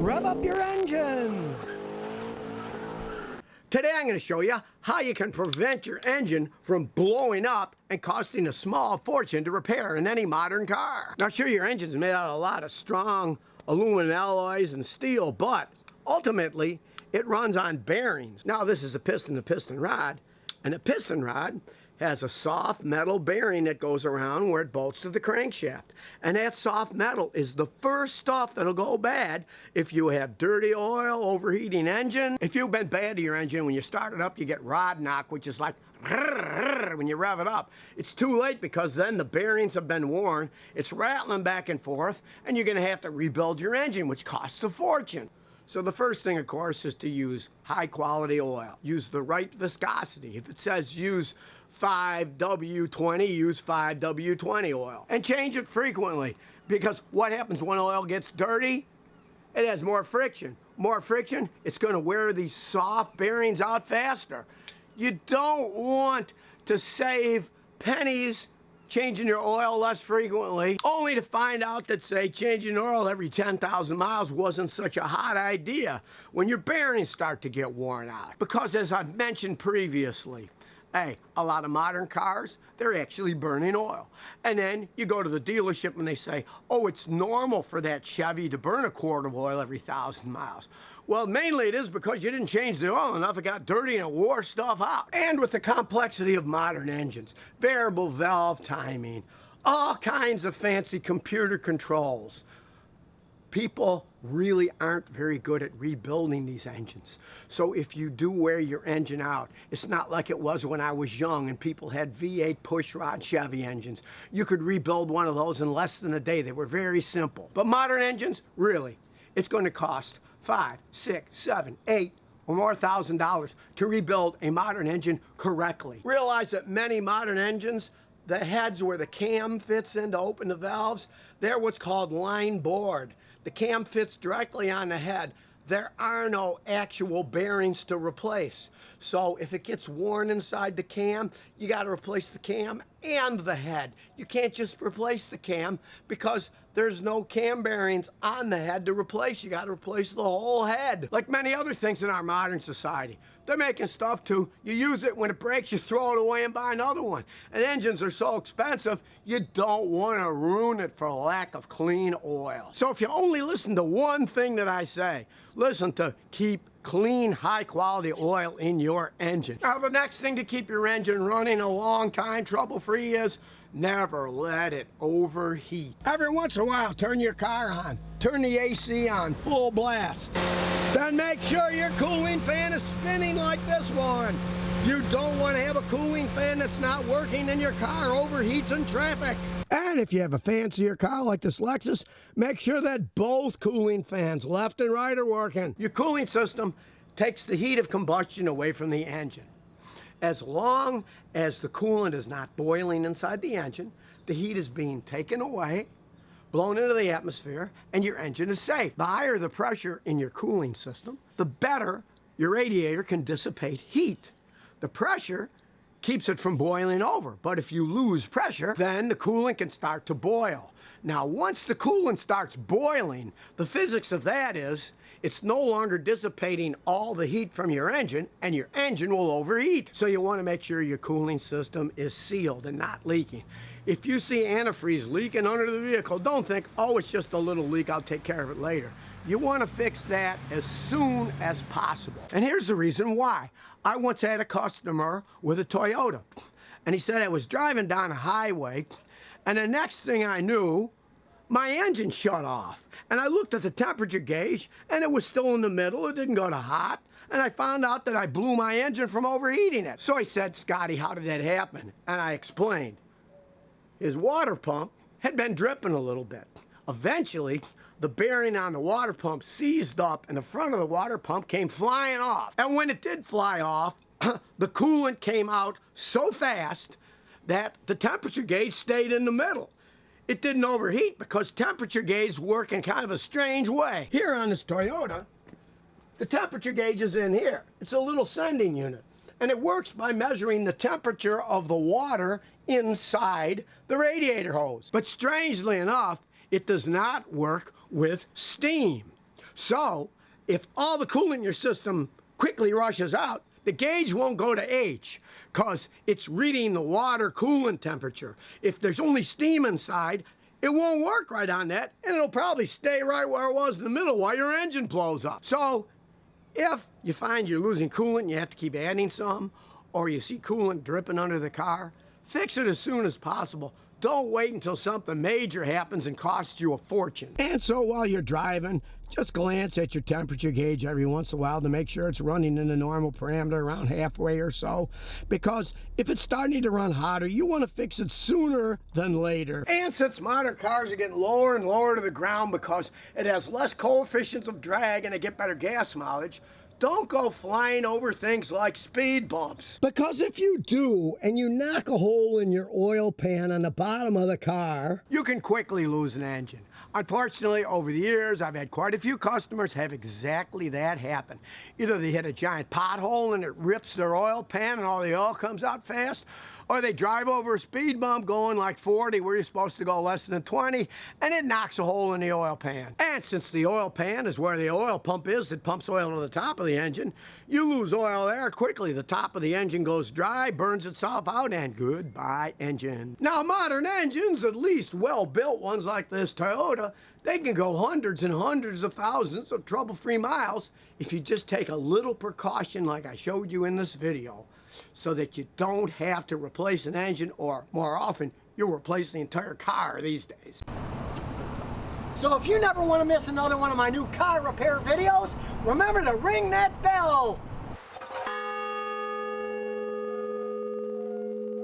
Rev up your engines! Today I'm going to show you how you can prevent your engine from blowing up and costing a small fortune to repair in any modern car. Now sure, your engine's made out of a lot of strong aluminum alloys and steel, but ultimately it runs on bearings. Now this is a piston-to-piston rod, and a piston rod has a soft metal bearing that goes around where it bolts to the crankshaft. And that soft metal is the first stuff that'll go bad if you have dirty oil, overheating engine. If you've been bad to your engine, when you start it up, you get rod knock, which is like when you rev it up. It's too late because then the bearings have been worn, it's rattling back and forth, and you're gonna have to rebuild your engine, which costs a fortune. So the first thing, of course, is to use high quality oil. Use the right viscosity. If it says use 5W20, use 5W20 oil. And change it frequently, because what happens when oil gets dirty? It has more friction. More friction, it's going to wear these soft bearings out faster. You don't want to save pennies changing your oil less frequently, only to find out that, say, changing oil every 10,000 miles wasn't such a hot idea when your bearings start to get worn out. Because as I've mentioned previously, hey, a lot of modern cars, they're actually burning oil. And then you go to the dealership and they say, oh, it's normal for that Chevy to burn a quart of oil every 1,000 miles. Well, mainly it is because you didn't change the oil enough, it got dirty and it wore stuff out. And with the complexity of modern engines, variable valve timing, all kinds of fancy computer controls, people really aren't very good at rebuilding these engines. So if you do wear your engine out, it's not like it was when I was young and people had V8 pushrod Chevy engines. You could rebuild one of those in less than a day. They were very simple. But modern engines, really, it's going to cost $5, $6, $7, $8 or more $1,000 to rebuild a modern engine correctly. Realize that many modern engines, the heads where the cam fits in to open the valves, they're what's called line bored. The cam fits directly on the head. There are no actual bearings to replace. So if it gets worn inside the cam, you got to replace the cam and the head. You can't just replace the cam because there's no cam bearings on the head to replace. You got to replace the whole head. Like many other things in our modern society, they're making stuff too. You use it, when it breaks, you throw it away and buy another one. And engines are so expensive, you don't want to ruin it for lack of clean oil. So if you only listen to one thing that I say, listen to keep clean, high-quality oil in your engine. Now, the next thing to keep your engine running a long time, trouble-free, is never let it overheat. Every once in a while, turn your car on. Turn the AC on, full blast. Then make sure your cooling fan is spinning like this one. You don't want to have a cooling fan that's not working and your car overheats in traffic. And if you have a fancier car like this Lexus, make sure that both cooling fans, left and right, are working. Your cooling system takes the heat of combustion away from the engine. As long as the coolant is not boiling inside the engine, the heat is being taken away, blown into the atmosphere, and your engine is safe. The higher the pressure in your cooling system, the better your radiator can dissipate heat. The pressure keeps it from boiling over, but if you lose pressure, then the coolant can start to boil. Now, once the coolant starts boiling, the physics of that is it's no longer dissipating all the heat from your engine, and your engine will overheat. So you want to make sure your cooling system is sealed and not leaking. If you see antifreeze leaking under the vehicle, don't think, oh, it's just a little leak, I'll take care of it later. You want to fix that as soon as possible. And here's the reason why. I once had a customer with a Toyota, and he said I was driving down a highway, and the next thing I knew, my engine shut off. And I looked at the temperature gauge, and it was still in the middle. It didn't go to hot. And I found out that I blew my engine from overheating it. So I said, Scotty, how did that happen? And I explained. His water pump had been dripping a little bit. Eventually, the bearing on the water pump seized up, and the front of the water pump came flying off. And when it did fly off, the coolant came out so fast that the temperature gauge stayed in the middle. It didn't overheat because temperature gauges work in kind of a strange way. Here on this Toyota, the temperature gauge is in here. It's a little sending unit. And it works by measuring the temperature of the water inside the radiator hose. But strangely enough, it does not work with steam. So, if all the coolant in your system quickly rushes out, the gauge won't go to H, because it's reading the water coolant temperature. If there's only steam inside, it won't work right on that, and it'll probably stay right where it was in the middle while your engine blows up. So, if you find you're losing coolant and you have to keep adding some, or you see coolant dripping under the car, fix it as soon as possible. Don't wait until something major happens and costs you a fortune. And so while you're driving, just glance at your temperature gauge every once in a while to make sure it's running in the normal parameter around halfway or so. Because if it's starting to run hotter, you want to fix it sooner than later. And since modern cars are getting lower and lower to the ground because it has less coefficients of drag and they get better gas mileage, don't go flying over things like speed bumps. Because if you do, and you knock a hole in your oil pan on the bottom of the car, you can quickly lose an engine. Unfortunately, over the years, I've had quite a few customers have exactly that happen. Either they hit a giant pothole and it rips their oil pan and all the oil comes out fast, or they drive over a speed bump going like 40 where you're supposed to go less than 20, and it knocks a hole in the oil pan. And since the oil pan is where the oil pump is that pumps oil to the top of the engine, you lose oil there quickly. The top of the engine goes dry, burns itself out, and goodbye engine. Now modern engines, at least well-built ones like this Toyota, they can go hundreds and hundreds of thousands of trouble-free miles if you just take a little precaution like I showed you in this video, so that you don't have to replace an engine, or more often, you'll replace the entire car these days. So if you never want to miss another one of my new car repair videos, remember to ring that bell.